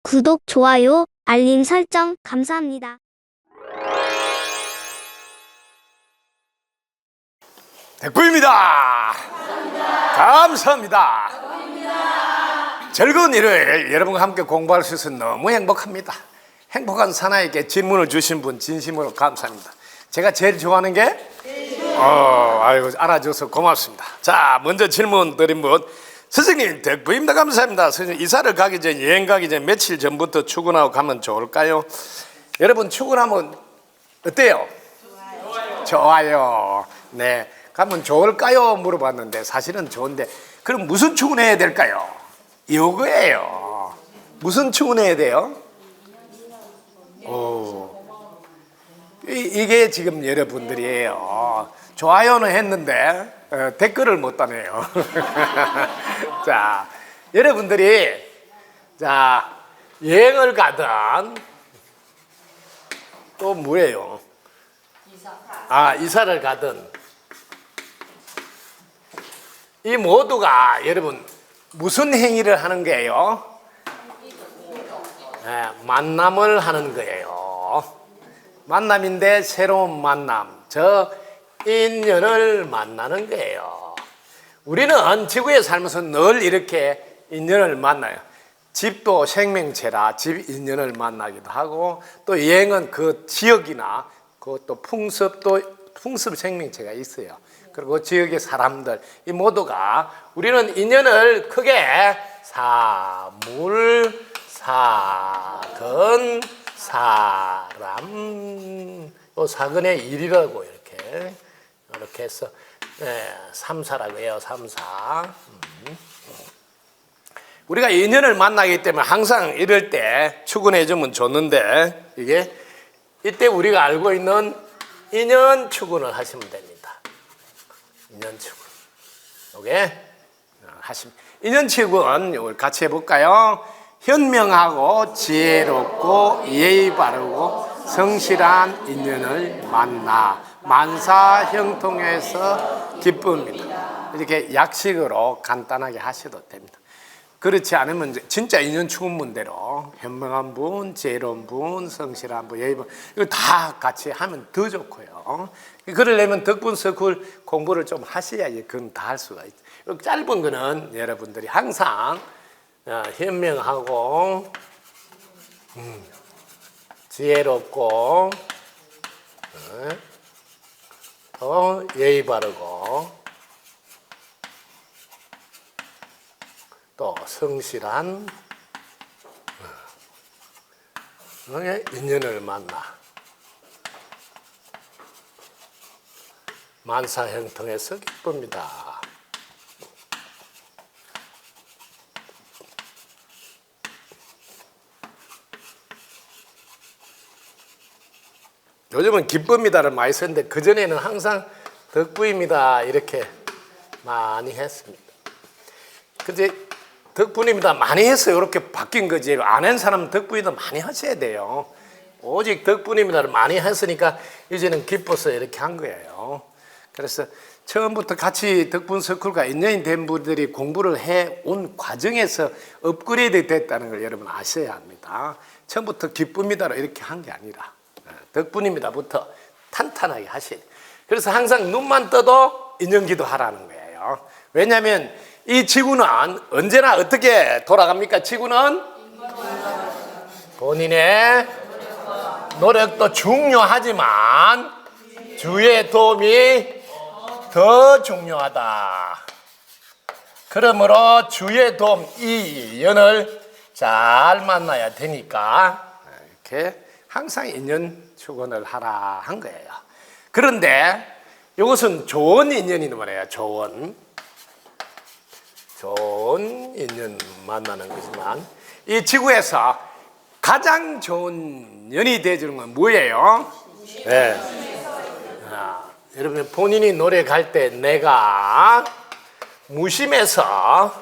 구독, 좋아요, 알림 설정 감사합니다. 백구입니다. 감사합니다. 즐거운 일요일 여러분과 함께 공부할 수 있어서 너무 행복합니다. 행복한 사나이에게 질문을 주신 분 진심으로 감사합니다. 제가 제일 좋아하는 게 아이고 알아줘서 고맙습니다. 자, 먼저 질문 드린 분 선생님 덕부입니다. 감사합니다. 선생님 이사를 가기 전 여행 가기 전 며칠 전부터 출근하고 가면 좋을까요? 여러분 출근하면 어때요? 좋아요. 네, 가면 좋을까요? 물어봤는데 사실은 좋은데 그럼 무슨 출근해야 될까요? 이거예요. 무슨 출근해야 돼요? 이게 지금 여러분들이에요. 좋아요는 했는데 댓글을 못 다네요. 자, 여러분들이 자 여행을 가든 또 뭐예요? 이사를 가든 이 모두가 여러분 무슨 행위를 하는 거예요? 네, 만남을 하는 거예요. 만남인데 새로운 만남, 저 인연을 만나는 거예요. 우리는 지구에 살면서 늘 이렇게 인연을 만나요. 집도 생명체라 집 인연을 만나기도 하고 또 여행은 그 지역이나 그것도 풍습 생명체가 있어요. 그리고 지역의 사람들 이 모두가 우리는 인연을 크게 사물, 사건, 사람, 사건의 일이라고 이렇게 해서 삼사라고 해요. 삼사. 우리가 인연을 만나기 때문에 항상 이럴 때 출근해 주면 좋는데 이게 이때 우리가 알고 있는 인연 출근을 하시면 됩니다. 인연 출근. 요게 하시면 인연 출근 이걸 같이 해볼까요? 현명하고 지혜롭고 예의 바르고 성실한 인연을 만나 만사 형통해서 기쁩니다. 이렇게 약식으로 간단하게 하셔도 됩니다. 그렇지 않으면 진짜 인연 추구문대로 현명한 분, 지혜로운 분, 성실한 분, 예의 분 이거 다 같이 하면 더 좋고요. 그러려면 덕분 서클 공부를 좀 하셔야지 그건 다 할 수가 있죠. 짧은 거는 여러분들이 항상 현명하고 지혜롭고 예의 바르고 또 성실한 인연을 만나 만사 형통해서 기쁩니다. 요즘은 기쁩니다를 많이 쓰는데 그전에는 항상 덕분입니다 이렇게 많이 했습니다. 그제 덕분입니다 많이 했어요. 이렇게 바뀐 거지. 안 한 사람은 덕분이다 많이 하셔야 돼요. 오직 덕분입니다를 많이 했으니까 이제는 기뻐서 이렇게 한 거예요. 그래서 처음부터 같이 덕분 서클과 인연이 된 분들이 공부를 해온 과정에서 업그레이드 됐다는 걸 여러분 아셔야 합니다. 처음부터 기쁩니다로 이렇게 한 게 아니라 덕분입니다부터 탄탄하게 하셔야 돼요. 그래서 항상 눈만 떠도 인연기도 하라는 거예요. 왜냐하면 이 지구는 언제나 어떻게 돌아갑니까? 지구는 본인의 노력도 중요하지만 주위의 도움이 더 중요하다. 그러므로 주위의 도움, 이 인연을 잘 만나야 되니까 이렇게 항상 인연 축원을 하라 한 거예요. 그런데 이것은 좋은 인연이란 말이에요. 좋은 인연 만나는 거지만 이 지구에서 가장 좋은 인연이 되어주는 건 뭐예요? 네. 여러분 본인이 노래 갈 때 내가 무심해서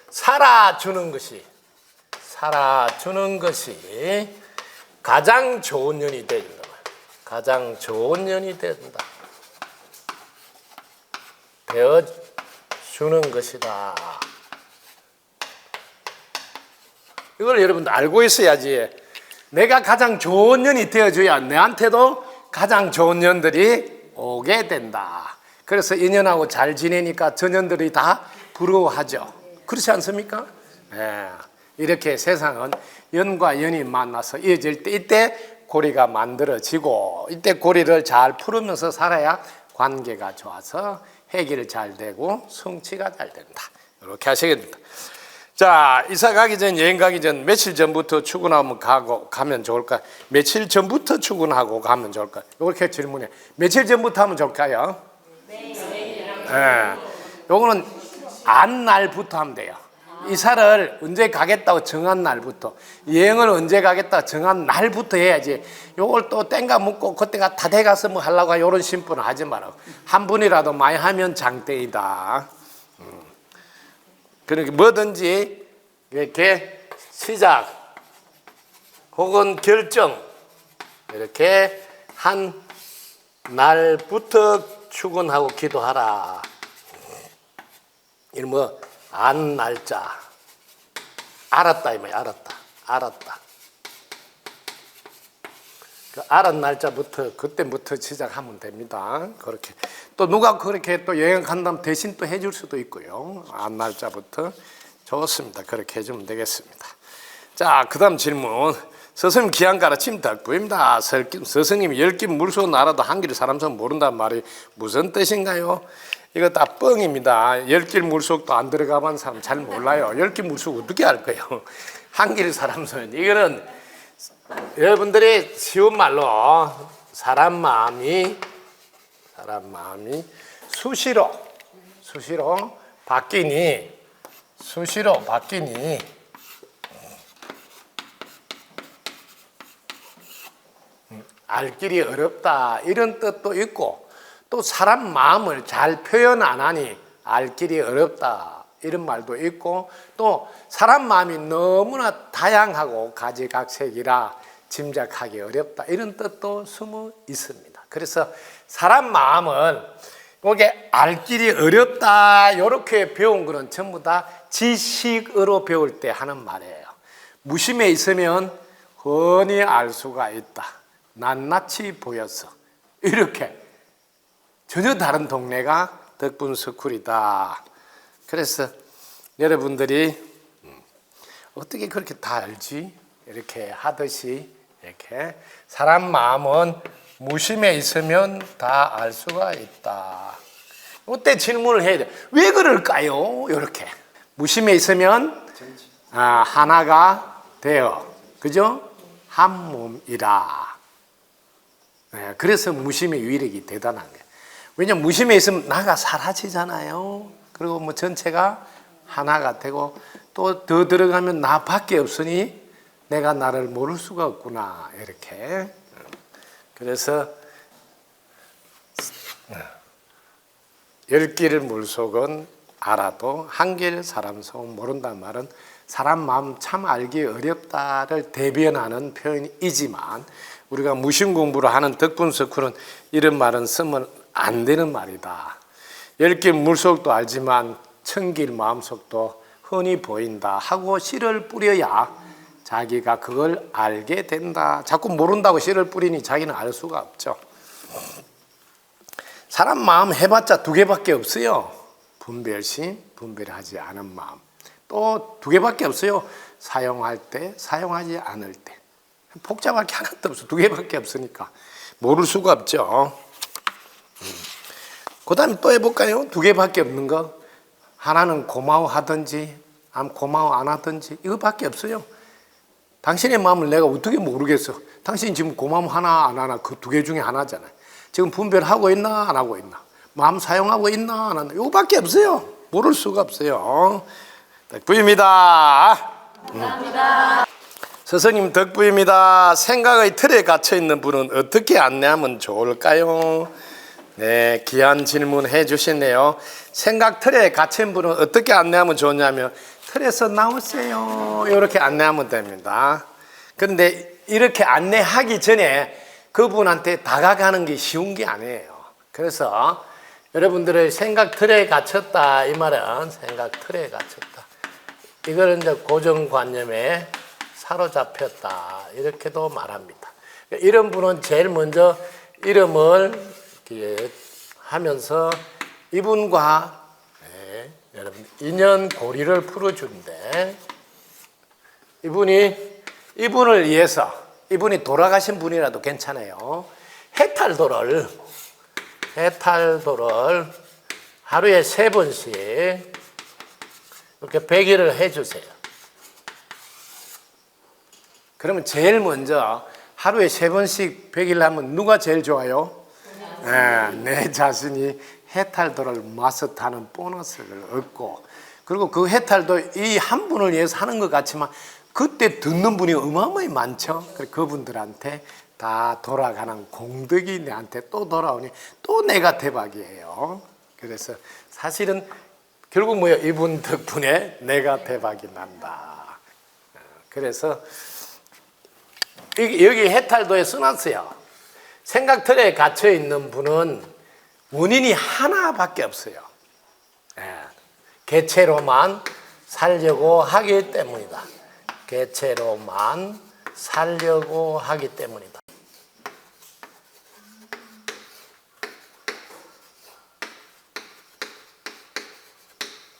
살아주는 것이 가장 좋은 년이 되어준다. 가장 좋은 년이 되어준다. 되어주는 것이다. 이걸 여러분들 알고 있어야지. 내가 가장 좋은 년이 되어줘야 내한테도 가장 좋은 년들이 오게 된다. 그래서 인연하고 잘 지내니까 저 년들이 다 부러워하죠. 그렇지 않습니까? 네. 이렇게 세상은 연과 연이 만나서 이어질 때 이때 고리가 만들어지고 이때 고리를 잘 풀으면서 살아야 관계가 좋아서 해결이 잘 되고 성취가 잘 된다. 이렇게 하시겠습니다. 자, 이사 가기 전, 여행 가기 전 며칠 전부터 출근하면 가면 좋을까? 며칠 전부터 출근하고 가면 좋을까? 이렇게 질문해. 며칠 전부터 하면 좋을까요? 네. 요거는 안 날부터 하면 돼요. 이사를 언제 가겠다고 정한 날부터, 여행을 언제 가겠다 정한 날부터 해야지. 요걸 또 땡가 묻고 그때가 다 돼가서 뭐 하려고 이런 심부는 하지 말라고. 한 분이라도 많이 하면 장땡이다. 그러니까 뭐든지 이렇게 시작 혹은 결정 이렇게 한 날부터 출근하고 기도하라. 이 뭐 안 날짜 알았다 이 말이야. 알았다. 그 알은 날짜부터 그때부터 시작하면 됩니다. 그렇게 또 누가 그렇게 또 여행 간다면 대신 또 해줄 수도 있고요. 안 날짜부터 좋습니다. 그렇게 해주면 되겠습니다. 자, 그다음 질문. 스승님 귀한 가르침 덕분입니다. 스승님이 열김 물속 나라도 한길 사람 손 모른다는 말이 무슨 뜻인가요? 이거 다 뻥입니다. 열길 물속도 안 들어가본 사람 잘 몰라요. 열길 물속 어떻게 알 거예요? 한길 사람 손. 이거는 여러분들이 쉬운 말로 사람 마음이 수시로 바뀌니 알 길이 어렵다 이런 뜻도 있고 또 사람 마음을 잘 표현 안 하니 알 길이 어렵다 이런 말도 있고 또 사람 마음이 너무나 다양하고 가지각색이라 짐작하기 어렵다 이런 뜻도 숨어 있습니다. 그래서 사람 마음은 이게 알 길이 어렵다 이렇게 배운 거는 전부 다 지식으로 배울 때 하는 말이에요. 무심에 있으면 훤히 알 수가 있다. 낱낱이 보여서 이렇게 전혀 다른 동네가 덕분스쿨이다. 그래서 여러분들이 어떻게 그렇게 다 알지? 이렇게 하듯이 이렇게 사람 마음은 무심에 있으면 다 알 수가 있다. 이때 질문을 해야 돼. 왜 그럴까요? 이렇게 무심에 있으면 하나가 되어 그죠? 한 몸이라. 그래서 무심의 위력이 대단한 거예요. 왜냐면 무심에 있으면 나가 사라지잖아요. 그리고 뭐 전체가 하나가 되고 또 더 들어가면 나밖에 없으니 내가 나를 모를 수가 없구나 이렇게. 그래서 열길 물속은 알아도 한길 사람 속 모른다는 말은 사람 마음 참 알기 어렵다를 대변하는 표현이지만 우리가 무심 공부를 하는 덕분스쿨은 이런 말은 쓰면 안 되는 말이다. 열길 물속도 알지만 천길 마음속도 흔히 보인다 하고 씨를 뿌려야 자기가 그걸 알게 된다. 자꾸 모른다고 씨를 뿌리니 자기는 알 수가 없죠. 사람 마음 해봤자 두 개밖에 없어요. 분별심, 분별하지 않은 마음. 또 두 개밖에 없어요. 사용할 때, 사용하지 않을 때. 복잡할 게 하나도 없어. 두 개밖에 없으니까 모를 수가 없죠. 그 다음에 또 해볼까요? 두 개밖에 없는 거. 하나는 고마워하든지 아니면 고마워 안 하든지 이거밖에 없어요. 당신의 마음을 내가 어떻게 모르겠어. 당신이 지금 고마워 하나 안 하나 그 두 개 중에 하나잖아요. 지금 분별하고 있나 안 하고 있나, 마음 사용하고 있나 안 하나, 이거밖에 없어요. 모를 수가 없어요. 덕부입니다. 감사합니다. 스승님 덕부입니다. 생각의 틀에 갇혀 있는 분은 어떻게 안내하면 좋을까요? 네, 귀한 질문 해주시네요. 생각 틀에 갇힌 분은 어떻게 안내하면 좋냐면 틀에서 나오세요 이렇게 안내하면 됩니다. 그런데 이렇게 안내하기 전에 그분한테 다가가는 게 쉬운 게 아니에요. 그래서 여러분들의 생각 틀에 갇혔다 이 말은 생각 틀에 갇혔다. 이거는 이제 고정관념의 사로잡혔다 이렇게도 말합니다. 이런 분은 제일 먼저 이름을 이렇게 하면서 이분과 여러분 인연 고리를 풀어주는데 이분을 위해서 이분이 돌아가신 분이라도 괜찮아요. 해탈도를 하루에 3번씩 이렇게 100일을 해주세요. 그러면 제일 먼저 하루에 3번씩 100일 하면 누가 제일 좋아요? 내 자신이 해탈도를 마스터하는 보너스를 얻고, 그리고 그 해탈도 이 한 분을 위해서 하는 것 같지만 그때 듣는 분이 어마어마히 많죠. 그분들한테 다 돌아가는 공덕이 내한테 또 돌아오니 또 내가 대박이에요. 그래서 사실은 결국 뭐예요? 이분 덕분에 내가 대박이 난다. 그래서 여기 해탈도에 써놨어요. 생각틀에 갇혀 있는 분은 원인이 하나밖에 없어요. 개체로만 살려고 하기 때문이다. 개체로만 살려고 하기 때문이다.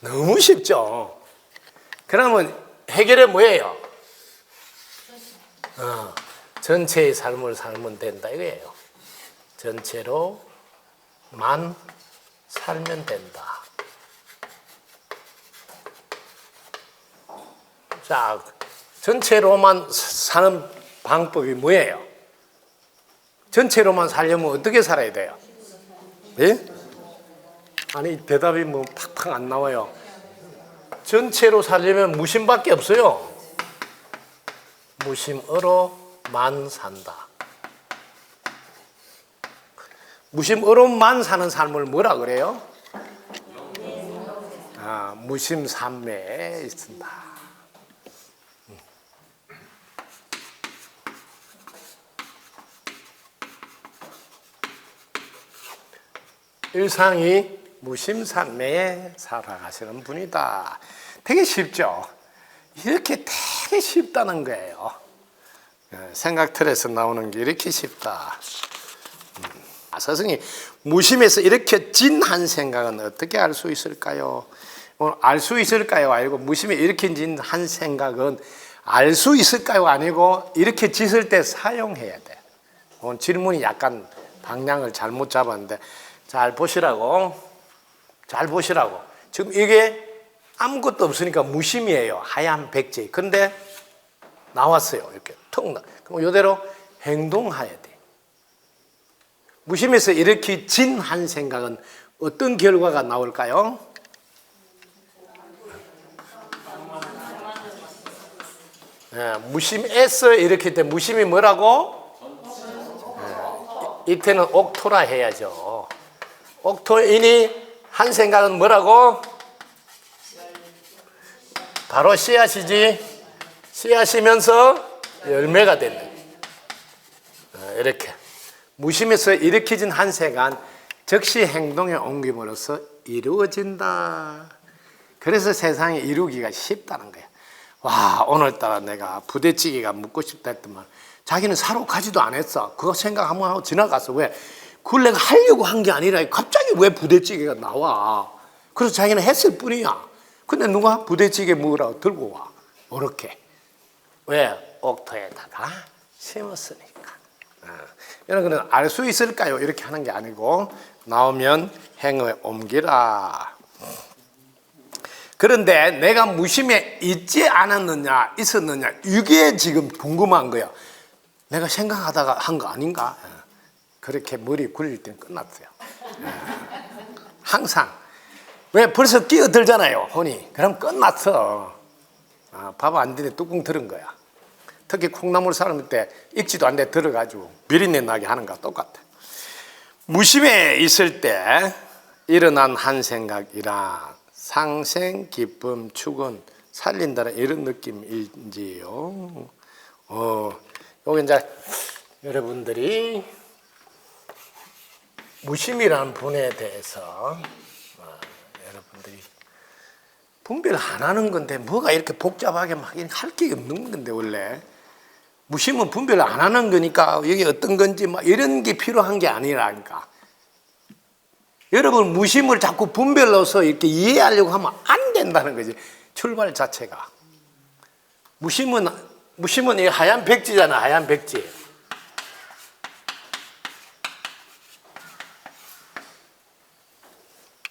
너무 쉽죠? 그러면 해결은 뭐예요? 전체의 삶을 살면 된다 이거예요. 전체로만 살면 된다. 자, 전체로만 사는 방법이 뭐예요? 전체로만 살려면 어떻게 살아야 돼요? 예? 아니 대답이 뭐 팍팍 안 나와요. 전체로 살려면 무심밖에 없어요. 무심으로만 산다. 무심으로만 사는 삶을 뭐라 그래요? 무심삼매에 있습니다. 일상이 무심삼매에 살아가시는 분이다. 되게 쉽죠? 이렇게 되게 쉽다는 거예요. 생각틀에서 나오는 게 이렇게 쉽다. 스승이 무심에서 이렇게 진한 생각은 어떻게 알 수 있을까요? 알 수 있을까요? 아니고 무심에 이렇게 진한 생각은 알 수 있을까요? 아니고 이렇게 짓을 때 사용해야 돼. 오늘 질문이 약간 방향을 잘못 잡았는데 잘 보시라고. 지금 이게 아무것도 없으니까 무심이에요. 하얀 백지. 근데 나왔어요. 이렇게 턱 나. 그럼 이대로 행동해야 돼. 무심에서 이렇게 진한 생각은 어떤 결과가 나올까요? 무심에서 이렇게 때 무심이 뭐라고? 이때는 옥토라 해야죠. 옥토인이 한 생각은 뭐라고? 바로 씨앗이지. 씨앗이면서 열매가 되는. 이렇게 무심에서 일으켜진 한 생각 즉시 행동에 옮김으로써 이루어진다. 그래서 세상에 이루기가 쉽다는 거야. 와, 오늘따라 내가 부대찌개가 먹고 싶다 했더만 자기는 사러 가지도 않았어. 그거 생각 한번 하고 지나갔어. 왜? 그걸 내가 하려고 한 게 아니라 갑자기 왜 부대찌개가 나와? 그래서 자기는 했을 뿐이야. 근데 누가 부대찌개 먹으라고 들고 와. 이렇게. 왜? 옥토에다가 심었으니까. 여러분은 알 수 있을까요? 이렇게 하는 게 아니고 나오면 행에 옮기라. 그런데 내가 무심에 있지 않았느냐 있었느냐 이게 지금 궁금한 거야. 내가 생각하다가 한 거 아닌가? 그렇게 머리 굴릴 때는 끝났어요. 항상. 왜? 벌써 끼어들잖아요, 혼이. 그럼 끝났어. 밥 안 되네 뚜껑 들은 거야. 특히 콩나물 삶을 때 익지도 않는데 들어가지고 비린내 나게 하는 거와 똑같아. 무심에 있을 때 일어난 한 생각이라 상생, 기쁨, 축은 살린다는 이런 느낌인지요. 여기 이제 여러분들이 무심이라는 분에 대해서 여러분들이 분별 안 하는 건데 뭐가 이렇게 복잡하게 막 할 게 없는 건데 원래 무심은 분별 안 하는 거니까 여기 어떤 건지 막 이런 게 필요한 게 아니라니까. 여러분 무심을 자꾸 분별로서 이렇게 이해하려고 하면 안 된다는 거지. 출발 자체가. 무심은 이 하얀 백지잖아. 하얀 백지.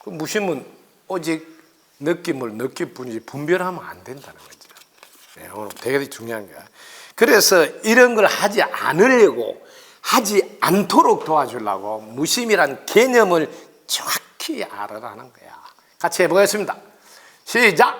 그 무심은 오직 느낌을 느낄 뿐이지 분별하면 안 된다는 거죠. 네, 오늘 되게 중요한 거야. 그래서 이런 걸 하지 않으려고 하지 않도록 도와주려고 무심이란 개념을 정확히 알아라는 거야. 같이 해보겠습니다. 시작.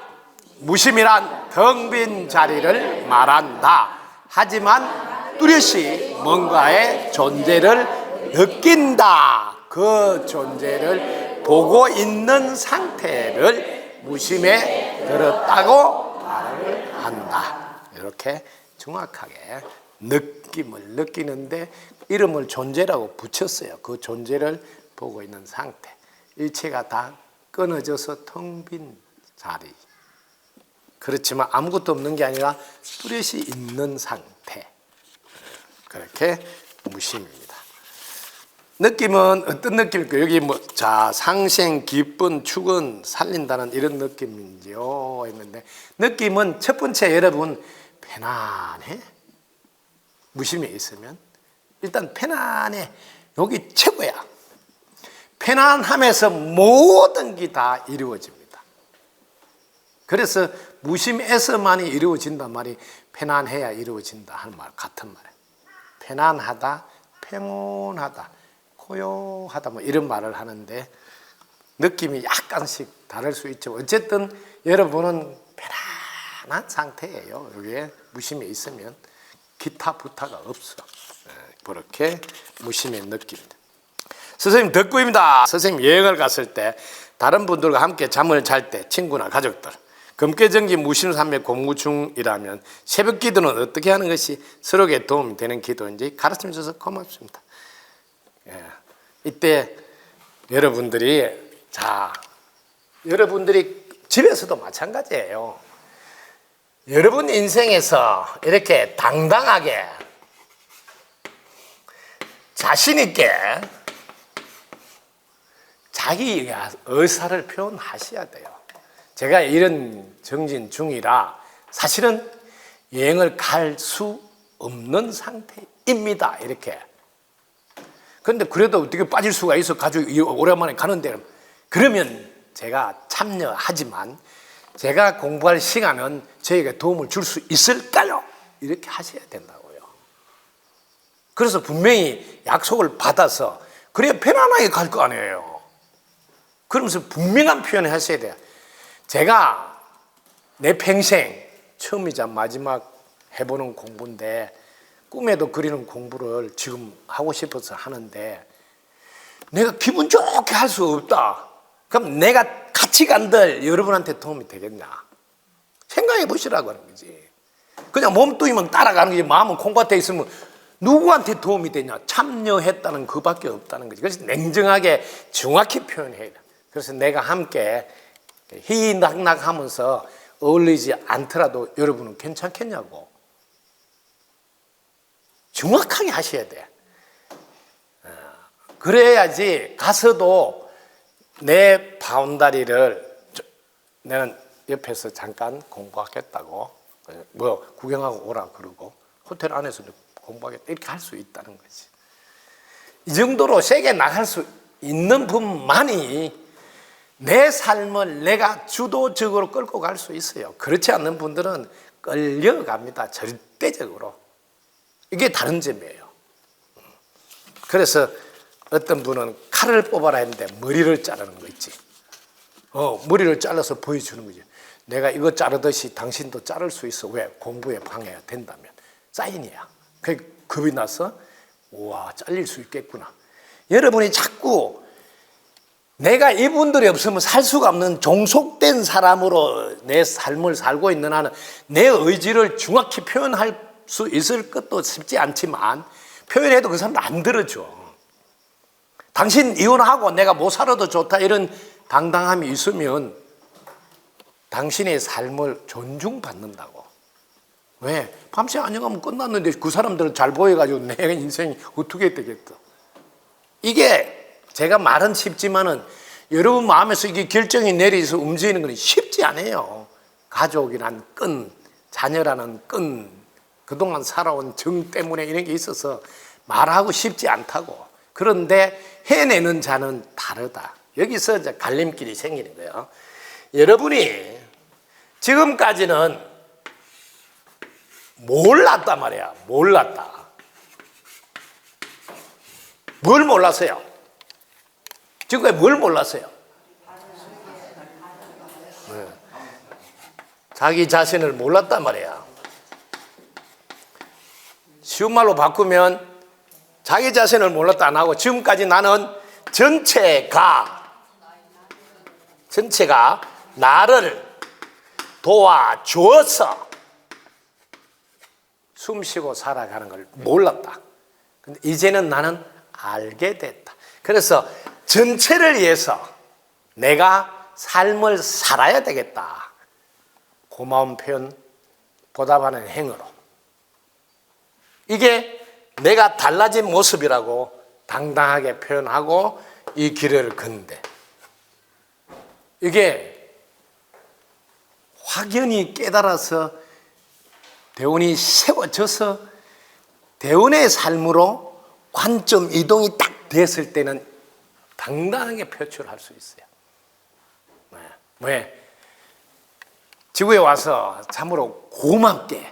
무심이란 텅 빈 자리를 말한다. 하지만 뚜렷이 뭔가의 존재를 느낀다. 그 존재를 보고 있는 상태를 무심에 들었다고 말을 한다. 이렇게 정확하게 느낌을 느끼는데 이름을 존재라고 붙였어요. 그 존재를 보고 있는 상태. 일체가 다 끊어져서 텅 빈 자리. 그렇지만 아무것도 없는 게 아니라 뚜렷이 있는 상태. 그렇게 무심입니다. 느낌은 어떤 느낌일까요? 여기 뭐, 자, 상생, 기쁜, 축은 살린다는 이런 느낌인지요? 했는데, 느낌은 첫 번째 여러분, 편안해? 무심이 있으면? 일단 편안해. 여기 최고야. 편안함에서 모든 게 다 이루어집니다. 그래서 무심에서만이 이루어진단 말이 편안해야 이루어진다 하는 말, 같은 말이에요. 편안하다, 평온하다, 고요하다 뭐 이런 말을 하는데 느낌이 약간씩 다를 수 있죠. 어쨌든 여러분은 편안한 상태예요. 여기에 무심이 있으면 기타 부타가 없어. 그렇게 무심의 느낌입니다. 선생님 덕구입니다. 선생님 여행을 갔을 때 다른 분들과 함께 잠을 잘 때 친구나 가족들 금괴정기 무심삼매 공부 중이라면 새벽 기도는 어떻게 하는 것이 서로에게 도움이 되는 기도인지 가르쳐 주셔서 고맙습니다. 이때 여러분들이 집에서도 마찬가지예요. 여러분 인생에서 이렇게 당당하게 자신 있게 자기 의사를 표현하셔야 돼요. 제가 이런 정진 중이라 사실은 여행을 갈 수 없는 상태입니다. 이렇게. 그런데 그래도 어떻게 빠질 수가 있어? 가족이 오랜만에 가는데. 그러면 제가 참여하지만 제가 공부할 시간은 저에게 도움을 줄 수 있을까요? 이렇게 하셔야 된다고요. 그래서 분명히 약속을 받아서 그래야 편안하게 갈 거 아니에요. 그러면서 분명한 표현을 하셔야 돼요. 제가 내 평생 처음이자 마지막 해보는 공부인데 꿈에도 그리는 공부를 지금 하고 싶어서 하는데 내가 기분 좋게 할 수 없다. 그럼 내가 같이 간들 여러분한테 도움이 되겠냐? 생각해 보시라고 하는 거지. 그냥 몸뚱이만 따라가는 거지. 마음은 콩밭에 있으면 누구한테 도움이 되냐? 참여했다는 그밖에 없다는 거지. 그래서 냉정하게 정확히 표현해야 돼. 그래서 내가 함께 희희낙낙하면서 어울리지 않더라도 여러분은 괜찮겠냐고. 정확하게 하셔야 돼. 그래야지 가서도 내 바운다리를 내는 옆에서 잠깐 공부하겠다고 뭐 구경하고 오라 그러고 호텔 안에서도 공부하겠다 이렇게 할 수 있다는 거지. 이 정도로 세게 나갈 수 있는 분만이 내 삶을 내가 주도적으로 끌고 갈 수 있어요. 그렇지 않는 분들은 끌려갑니다. 절대적으로. 이게 다른 점이에요. 그래서 어떤 분은 칼을 뽑아라 했는데 머리를 자르는 거 있지. 머리를 잘라서 보여주는 거지. 내가 이거 자르듯이 당신도 자를 수 있어. 왜? 공부에 방해가 된다면. 사인이야. 그 겁이 나서 우와 잘릴 수 있겠구나. 여러분이 자꾸 내가 이분들이 없으면 살 수가 없는 종속된 사람으로 내 삶을 살고 있는 한은 내 의지를 정확히 표현할 수 있을 것도 쉽지 않지만 표현해도 그 사람은 안 들어줘. 당신 이혼하고 내가 못 살아도 좋다 이런 당당함이 있으면 당신의 삶을 존중받는다고. 왜? 밤새 안녕하면 끝났는데 그 사람들은 잘 보여가지고 내 인생이 어떻게 되겠어? 이게 제가 말은 쉽지만은 여러분 마음에서 이게 결정이 내려서 움직이는 건 쉽지 않아요. 가족이란 끈, 자녀라는 끈, 그동안 살아온 정 때문에 이런 게 있어서 말하고 쉽지 않다고. 그런데 해내는 자는 다르다. 여기서 이제 갈림길이 생기는 거예요. 여러분이 지금까지는 몰랐단 말이야. 몰랐다. 뭘 몰랐어요? 지금까지 뭘 몰랐어요? 네. 자기 자신을 몰랐단 말이야. 쉬운 말로 바꾸면 자기 자신을 몰랐다 안 하고 지금까지 나는 전체가 나를 도와주어서 숨쉬고 살아가는 걸 몰랐다. 근데 이제는 나는 알게 됐다. 그래서 전체를 위해서 내가 삶을 살아야 되겠다. 고마운 표현, 보답하는 행위로. 이게 내가 달라진 모습이라고 당당하게 표현하고 이 길을 걷는데, 이게 확연히 깨달아서 대운이 세워져서 대운의 삶으로 관점 이동이 딱 됐을 때는 당당하게 표출할 수 있어요. 왜? 지구에 와서 참으로 고맙게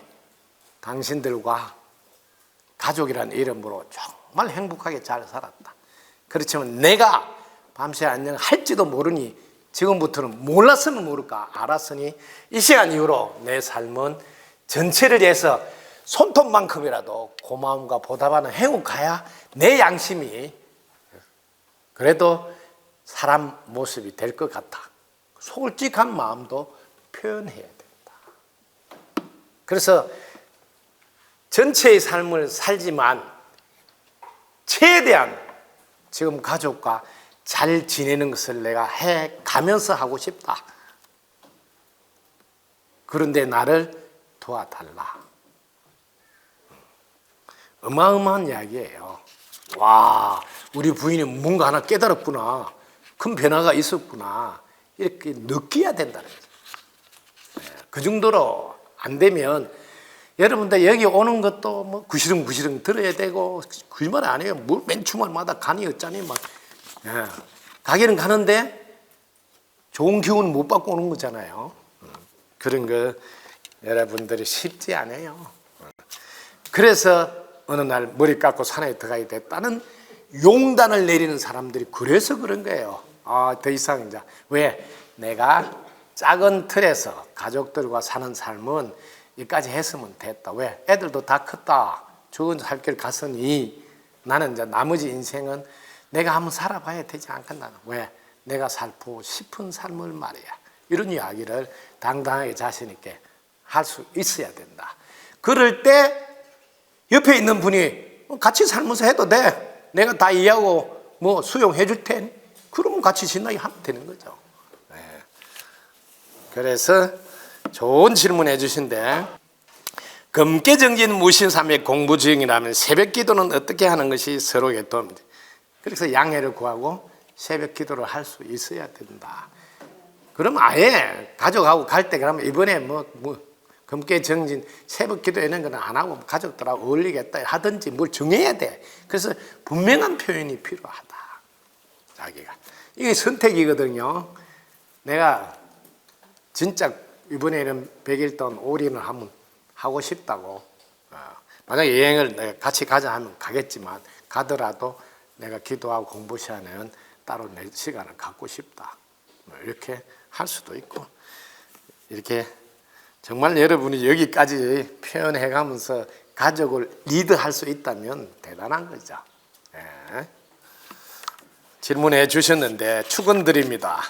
당신들과 가족이라는 이름으로 정말 행복하게 잘 살았다. 그렇지만 내가 밤새 안녕 할지도 모르니 지금부터는 몰랐으면 모를까 알았으니 이 시간 이후로 내 삶은 전체를 위해서 손톱만큼이라도 고마움과 보답하는 행복해야 내 양심이 그래도 사람 모습이 될 것 같아. 솔직한 마음도 표현해야 된다. 그래서 전체의 삶을 살지만 최대한 지금 가족과 잘 지내는 것을 내가 해 가면서 하고 싶다. 그런데 나를 도와달라. 어마어마한 이야기예요. 와, 우리 부인이 뭔가 하나 깨달았구나. 큰 변화가 있었구나. 이렇게 느껴야 된다는 거죠. 그 정도로 안 되면 여러분들 여기 오는 것도 뭐 구시렁구시렁 들어야 되고 거짓말 안 해요. 뭘 맨 주말마다 가니 어쩌니 막. 가기는 가는데 좋은 기운 못 받고 오는 거잖아요. 그런 거 여러분들이 쉽지 않아요. 그래서 어느 날 머리 깎고 산에 들어가야 됐다는 용단을 내리는 사람들이 그래서 그런 거예요. 더 이상 이제 왜 내가 작은 틀에서 가족들과 사는 삶은 여기까지 했으면 됐다. 왜? 애들도 다 컸다. 좋은 살 길 갔으니 나는 이제 나머지 인생은 내가 한번 살아봐야 되지 않겠나. 왜? 내가 살고 싶은 삶을 말이야. 이런 이야기를 당당하게 자신 있게 할 수 있어야 된다. 그럴 때 옆에 있는 분이 같이 살면서 해도 돼. 내가 다 이해하고 뭐 수용해 줄 테니. 그러면 같이 신나게 하면 되는 거죠. 네. 그래서 좋은 질문 해주신데, 금깨정진 무신삼의 공부주행이라면 새벽 기도는 어떻게 하는 것이 서로에게 도움이 돼. 그래서 양해를 구하고 새벽 기도를 할 수 있어야 된다. 그럼 아예 가족하고 갈 때 그러면 이번에 뭐 금깨정진 새벽 기도 이런 거는 안 하고 가족들하고 어울리겠다 하든지 뭘 정해야 돼. 그래서 분명한 표현이 필요하다. 자기가 이게 선택이거든요. 내가 진짜 이번에는 100일 동안 올인을 한번 하고 싶다고. 만약에 여행을 내가 같이 가자 하면 가겠지만 가더라도 내가 기도하고 공부 시간에는 따로 내 시간을 갖고 싶다. 이렇게 할 수도 있고, 이렇게 정말 여러분이 여기까지 표현해 가면서 가족을 리드할 수 있다면 대단한 거죠. 네. 질문해 주셨는데 축원드립니다.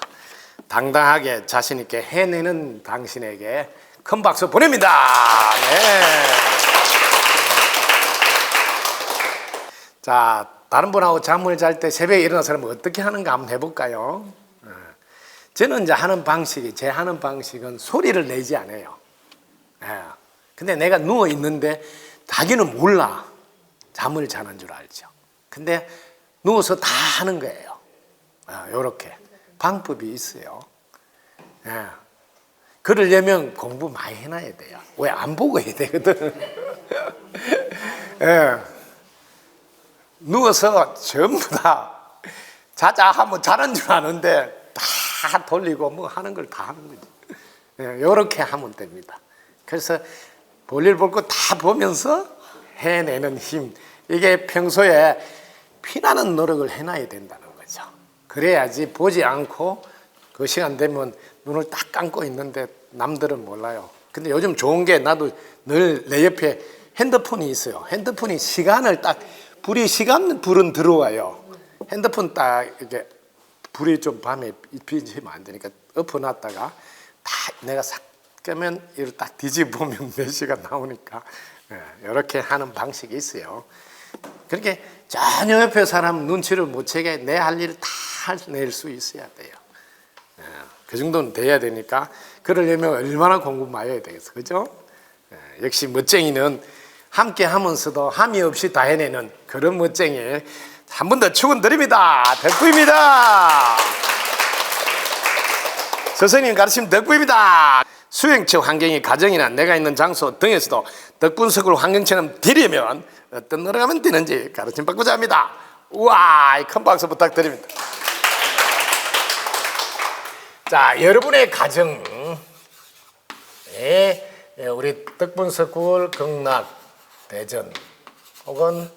당당하게 자신 있게 해내는 당신에게 큰 박수 보냅니다. 네. 자, 다른 분하고 잠을 잘 때 새벽에 일어나서 어떻게 하는가 한번 해볼까요? 저는 이제 제 하는 방식은 소리를 내지 않아요. 예. 근데 내가 누워 있는데 자기는 몰라. 잠을 자는 줄 알죠. 근데 누워서 다 하는 거예요. 요렇게 방법이 있어요. 예. 그러려면 공부 많이 해놔야 돼요. 왜 안 보고 해야 되거든. 예. 누워서 전부 다 자자 하면 자는 줄 아는데 다 돌리고 뭐 하는 걸 다 하는 거지. 예, 요렇게 하면 됩니다. 그래서 볼일 볼 거 다 보면서 해내는 힘, 이게 평소에 피나는 노력을 해놔야 된다는 거죠. 그래야지 보지 않고 그 시간 되면 눈을 딱 감고 있는데 남들은 몰라요. 근데 요즘 좋은 게 나도 늘 내 옆에 핸드폰이 있어요. 핸드폰이 시간을 딱 불은 들어와요. 핸드폰 딱 이렇게 불이 좀 밤에 비치면 안 되니까 엎어놨다가 다 내가 싹 끄면 이걸 딱 뒤집어 보면 몇 시간 나오니까 이렇게 하는 방식이 있어요. 그렇게 전혀 옆에 사람 눈치를 못 채게 내 할 일을 다 낼 수 있어야 돼요. 그 정도는 돼야 되니까 그러려면 얼마나 공부 많이 해야 되겠어, 그죠? 역시 멋쟁이는 함께 하면서도 함이 없이 다 해내는 그런 멋쟁이. 한 번 더 축원드립니다. 덕구입니다. 선생님 가르침 덕구입니다. 수행처 환경이 가정이나 내가 있는 장소 등에서도 덕분석을 환경처럼 되려면 어떤 노력하면 되는지 가르침 받고자 합니다. 우와, 큰 박수 부탁드립니다. 자, 여러분의 가정에 우리 덕분석쿨 경락 대전 혹은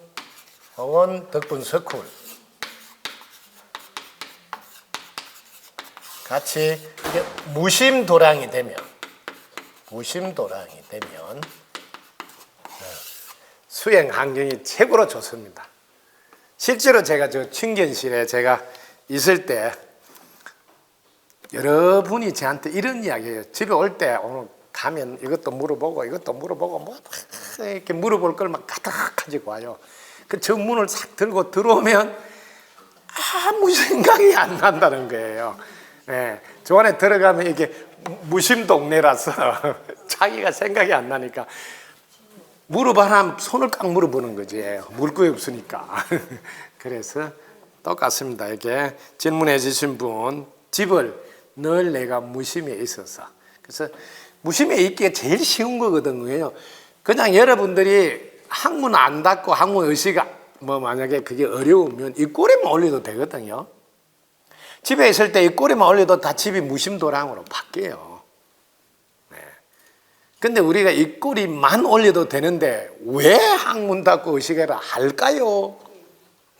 덕분석쿨 같이 이게 무심도량이 되면 수행 환경이 최고로 좋습니다. 실제로 제가 저 층견실에 제가 있을 때 여러분이 저한테 이런 이야기예요. 집에 올 때 오늘 가면 이것도 물어보고 뭐 이렇게 물어볼 걸 막 가득 가지고 와요. 그 정문을 싹 들고 들어오면 아무 생각이 안 난다는 거예요. 예, 저 안에 들어가면 이게 무심 동네라서 자기가 생각이 안 나니까 물어봐라 손을 꽉 물어보는 거지. 물 거 없으니까. 그래서 똑같습니다. 이게 질문해 주신 분 집을 늘 내가 무심에 있어서 그래서 무심에 있기가 제일 쉬운 거거든요. 그냥 여러분들이 학문 안 닫고 학문 의식 뭐 만약에 그게 어려우면 이 꼬리만 올려도 되거든요. 집에 있을 때 이 꼬리만 올려도 다 집이 무심도량으로 바뀌어요. 네. 근데 우리가 이 꼬리만 올려도 되는데 왜 학문 닫고 의식해라 할까요?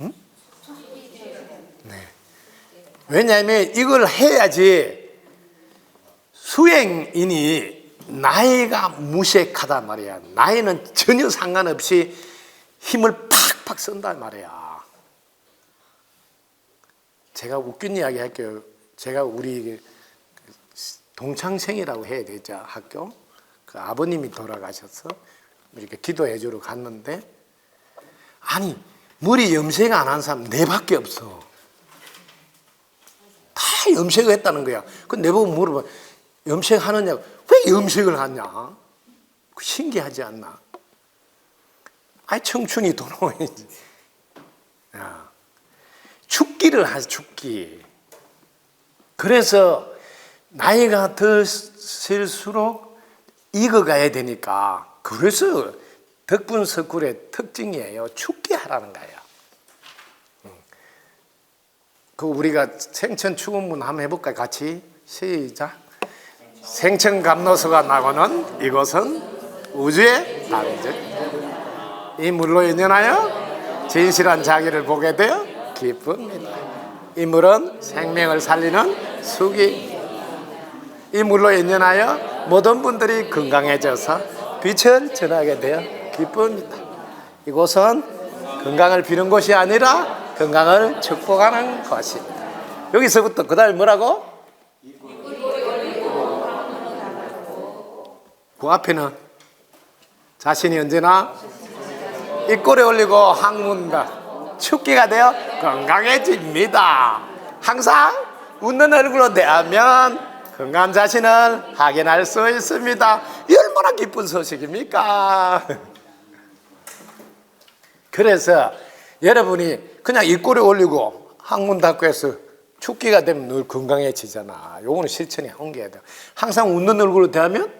응? 네. 왜냐하면 이걸 해야지 수행인이 나이가 무색하단 말이야. 나이는 전혀 상관없이 힘을 팍팍 쓴단 말이야. 제가 웃긴 이야기 할게요. 제가 우리 동창생이라고 해야 되죠. 학교. 그 아버님이 돌아가셔서 이렇게 기도해 주러 갔는데 아니 머리 염색 안 한 사람 내밖에 없어. 다 염색을 했다는 거야. 그 내보고 물어봐. 염색하느냐고. 왜 염색을 하냐? 신기하지 않나? 아이 청춘이 돌아와야지. 죽기를 하지, 죽기. 그래서 나이가 더 들수록 익어가야 되니까 그래서 덕분석쿨의 특징이에요. 죽게 하라는 거예요. 그 우리가 생천 축원문 한번 해볼까요? 같이 시작. 생천감로소가 나고는 이곳은 우주의 달이죠. 이 물로 연연하여 진실한 자기를 보게 되어 기쁩니다. 이 물은 생명을 살리는 수기. 이 물로 연연하여 모든 분들이 건강해져서 빛을 전하게 되어 기쁩니다. 이곳은 건강을 비는 곳이 아니라 건강을 축복하는 곳입니다. 여기서부터 그 다음에 뭐라고? 그 앞에는 자신이 언제나 입꼬리 올리고 학문다. 축기가 되어 건강해집니다. 항상 웃는 얼굴로 대하면 건강한 자신을 확인할 수 있습니다. 이 얼마나 기쁜 소식입니까? 그래서 여러분이 그냥 입꼬리 올리고 항문 닫고 해서 춥기가 되면 늘 건강해지잖아. 요거는 실천에 옮겨야 돼요. 항상 웃는 얼굴로 대하면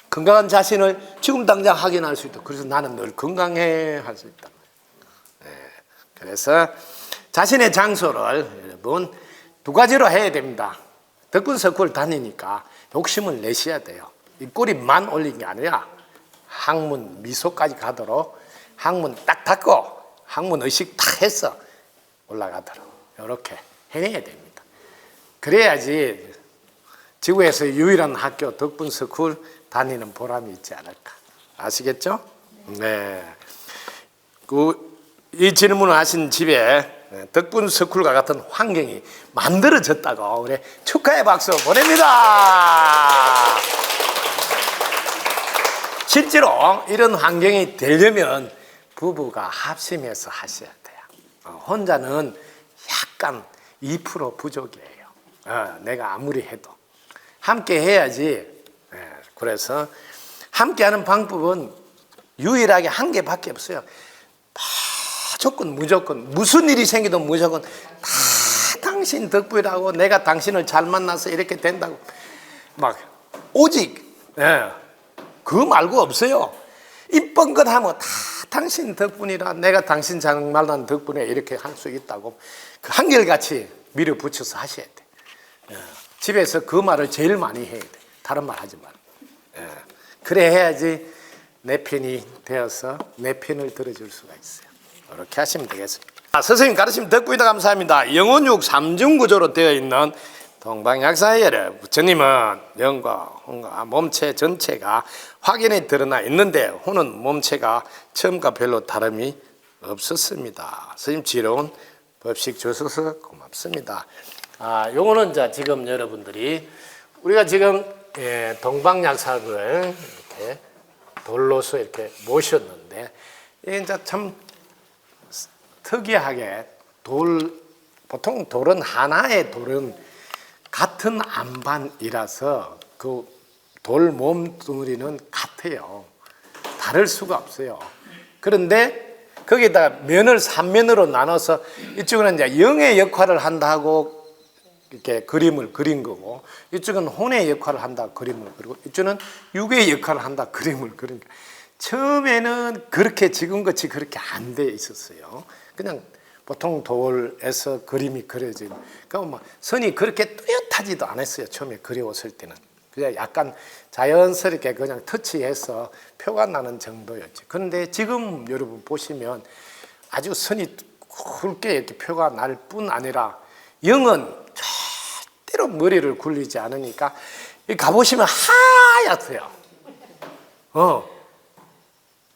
건강한 자신을 지금 당장 확인할 수 있다. 그래서 나는 늘 건강해 할 수 있다. 네. 그래서 자신의 장소를 여러분 두 가지로 해야 됩니다. 덕분 서클 다니니까 욕심을 내셔야 돼요. 입꼬리만 올린 게 아니라 항문 미소까지 가도록 항문 딱 닫고 항문 의식 딱 해서 올라가도록 이렇게 해내야 됩니다. 그래야지 지구에서 유일한 학교 덕분 스쿨 다니는 보람이 있지 않을까. 아시겠죠? 네. 이 질문을 하신 집에 덕분 스쿨과 같은 환경이 만들어졌다고 그래 축하의 박수 보냅니다. 실제로 이런 환경이 되려면 부부가 합심해서 하셔야 돼요. 혼자는 약간 2% 부족이에요. 내가 아무리 해도 함께 해야지. 그래서 함께하는 방법은 유일하게 한 개밖에 없어요. 무조건 무슨 일이 생기도 무조건 다 당신 덕분이라고, 내가 당신을 잘 만나서 이렇게 된다고 막 오직 그거 말고 없어요. 이쁜 것 하면 다 당신 덕분이라, 내가 당신 잘 만난 덕분에 이렇게 할 수 있다고 그 한결같이 밀어붙여서 하셔야 돼. 집에서 그 말을 제일 많이 해야 돼. 다른 말 하지 말고. 그래 해야지 내 편이 되어서 내 편을 들어줄 수가 있어요. 이렇게 하시면 되겠습니다. 선생님 가르침 덕분이다 감사합니다. 영혼육 3중 구조로 되어 있는 동방약사의 예를 부처님은 영과 혼과 몸체 전체가 확연히 드러나 있는데 혼은 몸체가 처음과 별로 다름이 없었습니다. 선생님 지혜로운 법식 주셔서 고맙습니다. 요거는 지금 여러분들이 우리가 지금 동방약사를 이렇게 돌로서 이렇게 모셨는데 이제 참 특이하게 보통 돌은 하나의 돌은 같은 안반이라서 그 돌 몸뚱이는 같아요. 다를 수가 없어요. 그런데 거기다 면을 3면으로 나눠서 이쪽은 이제 영의 역할을 한다고 이렇게 그림을 그린 거고, 이쪽은 혼의 역할을 한다 그림을 그리고, 이쪽은 육의 역할을 한다 그림을 그린 거예요. 처음에는 그렇게 지금같이 그렇게 안 돼 있었어요. 그냥 보통 돌에서 그림이 그려진, 그러니까 뭐 선이 그렇게 뚜렷하지도 않았어요. 처음에 그려왔을 때는 그냥 약간 자연스럽게 그냥 터치해서 표가 나는 정도였지. 그런데 지금 여러분 보시면 아주 선이 굵게 이렇게 표가 날 뿐 아니라 영은 절대로 머리를 굴리지 않으니까 가보시면 하얗어요.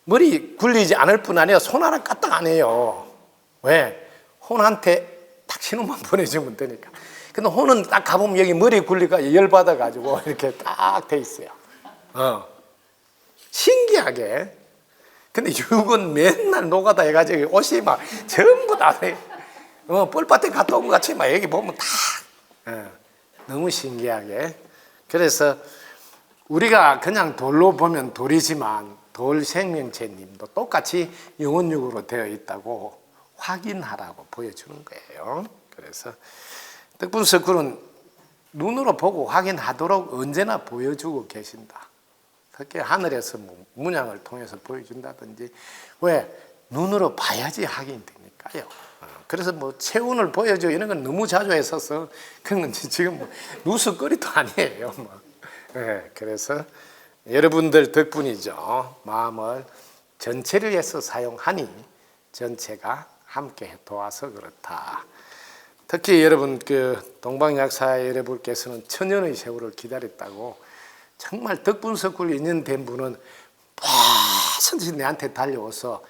머리 굴리지 않을 뿐 아니라 손 하나 까딱 안 해요. 왜? 혼한테 딱 신호만 보내주면 되니까. 근데 혼은 딱 가보면 여기 머리 굴리가 열받아가지고 이렇게 딱 돼 있어요. 신기하게. 근데 육은 맨날 노가다 해가지고 옷이 막 전부 다 뻘밭에 갔다 온 것 같이 막 여기 보면 다 너무 신기하게. 그래서 우리가 그냥 돌로 보면 돌이지만 돌 생명체님도 똑같이 영혼육으로 되어 있다고 확인하라고 보여주는 거예요. 그래서 덕분 스쿨은 눈으로 보고 확인하도록 언제나 보여주고 계신다. 특히 하늘에서 문양을 통해서 보여준다든지. 왜? 눈으로 봐야지 확인되니까요. 그래서 체온을 보여줘 이런 건 너무 자주 했어서 그건 지금 누수거리도 아니에요. 그래서 여러분들 덕분이죠. 마음을 전체를 위해서 사용하니 전체가 함께 도와서 그렇다. 특히 여러분 동방약사 여러분께서는 천년의 세월을 기다렸다고 정말 덕분 석굴 인연된 분은 무엇이든지 내한테 달려와서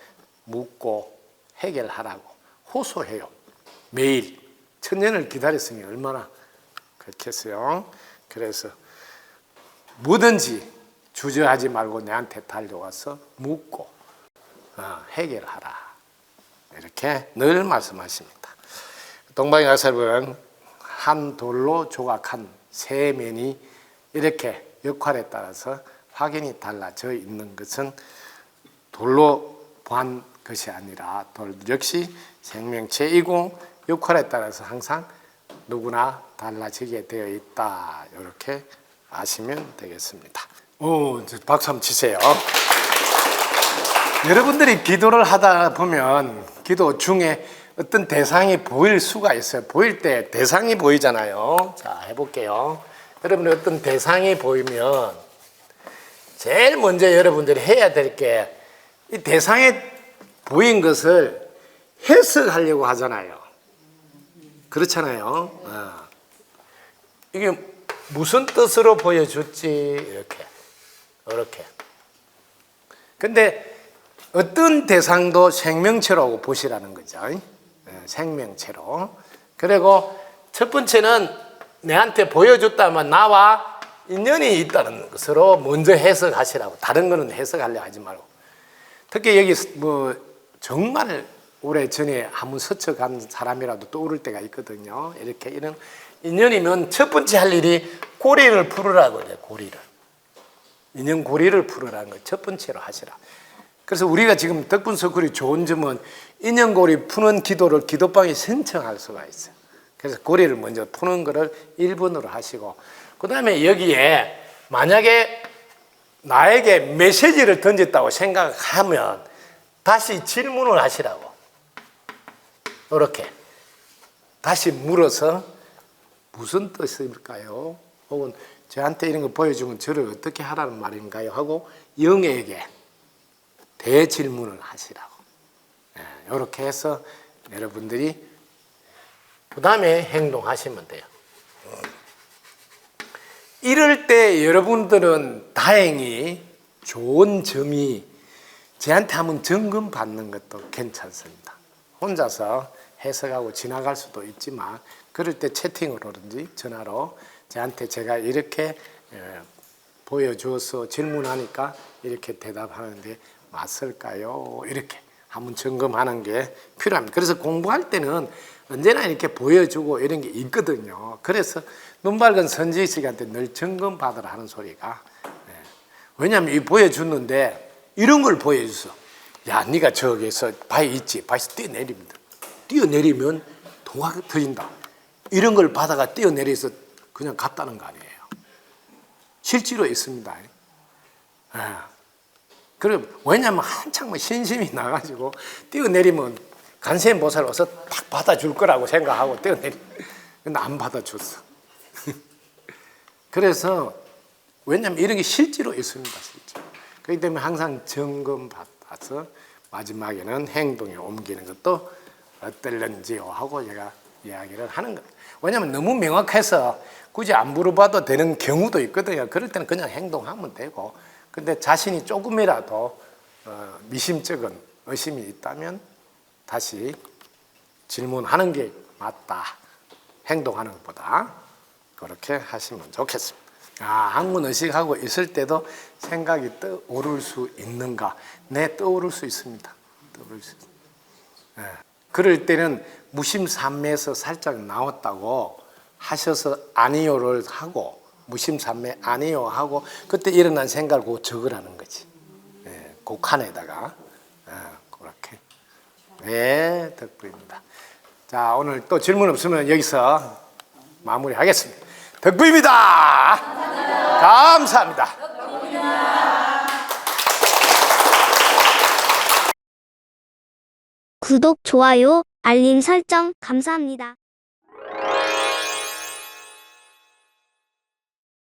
묻고 해결하라고 호소해요. 매일 천년을 기다렸으니 얼마나 그렇겠어요. 그래서 뭐든지 주저하지 말고 내한테 달려와서 묻고 해결하라. 이렇게 늘 말씀하십니다. 동방약사는 한 돌로 조각한 세 면이 이렇게 역할에 따라서 확연히 달라져 있는 것은 돌로 보한 것이 아니라 돌 역시 생명체이고 역할에 따라서 항상 누구나 달라지게 되어 있다. 이렇게 아시면 되겠습니다. 박수 한번 치세요. 여러분들이 기도를 하다 보면 기도 중에 어떤 대상이 보일 수가 있어요. 보일 때 대상이 보이잖아요. 자, 해볼게요. 여러분이 어떤 대상이 보이면 제일 먼저 여러분들이 해야 될 게 이 대상에 보인 것을 해석하려고 하잖아요. 그렇잖아요. 이게 무슨 뜻으로 보여줄지 이렇게. 근데 어떤 대상도 생명체라고 보시라는 거죠. 생명체로. 그리고 첫 번째는 내한테 보여줬다면 나와 인연이 있다는 것으로 먼저 해석하시라고. 다른 거는 해석하려 하지 말고. 특히 여기 정말 오래전에 한번 스쳐간 사람이라도 떠오를 때가 있거든요. 이렇게 이런 인연이면 첫 번째 할 일이 고리를 풀으라고 해요. 고리를. 인연 고리를 풀으라는 걸 첫 번째로 하시라. 그래서 우리가 지금 덕분 서클이 좋은 점은 인연 고리 푸는 기도를 기도방에 신청할 수가 있어요. 그래서 고리를 먼저 푸는 거를 1번으로 하시고, 그 다음에 여기에 만약에 나에게 메시지를 던졌다고 생각하면 다시 질문을 하시라고. 이렇게 다시 물어서 무슨 뜻일까요? 혹은 저한테 이런 거 보여주면 저를 어떻게 하라는 말인가요? 하고 영에게 대질문을 하시라고. 이렇게 해서 여러분들이 그 다음에 행동하시면 돼요. 이럴 때 여러분들은 다행히 좋은 점이 저한테 한번 점검 받는 것도 괜찮습니다. 혼자서 해석하고 지나갈 수도 있지만 그럴 때 채팅으로든지 전화로 저한테 제가 이렇게 보여줘서 질문하니까 이렇게 대답하는데 맞을까요? 이렇게 한번 점검하는 게 필요합니다. 그래서 공부할 때는 언제나 이렇게 보여주고 이런 게 있거든요. 그래서 눈 밝은 선지희 씨한테 늘 점검 받으라 하는 소리가, 왜냐하면 이 보여주는데 이런 걸 보여줘서, 야, 네가 저기서 바위 있지, 바위에서 뛰어내립니다. 뛰어내리면 동화가 터진다. 이런 걸 받아가 뛰어내려서 그냥 갔다는 거 아니에요. 실제로 있습니다. 그럼 왜냐하면 한창 신심이 나가지고 뛰어내리면 간세음보살 와서 딱 받아줄 거라고 생각하고 뛰어내리. 근데 안 받아줬어. 그래서 왜냐하면 이런 게 실제로 있습니다. 실제로. 그렇기 때문에 항상 점검 받아서 마지막에는 행동에 옮기는 것도 어떨는지요 하고 제가 이야기를 하는 거예요. 왜냐하면 너무 명확해서 굳이 안 물어봐도 되는 경우도 있거든요. 그럴 때는 그냥 행동하면 되고, 근데 자신이 조금이라도 미심쩍은 의심이 있다면 다시 질문하는 게 맞다. 행동하는 것보다. 그렇게 하시면 좋겠습니다. 학문 의식하고 있을 때도 생각이 떠오를 수 있는가? 네, 떠오를 수 있습니다. 떠오를 수 있습니다. 그럴 때는 무심삼매에서 살짝 나왔다고 하셔서 아니요를 하고, 무심삼매 아니요 하고 그때 일어난 생각을 꼭 적으라는 거지. 그 칸에다가. 그렇게. 네, 덕부입니다. 자, 오늘 또 질문 없으면 여기서 마무리하겠습니다. 덕부입니다. 감사합니다. 구독, 좋아요, 알림 설정 감사합니다.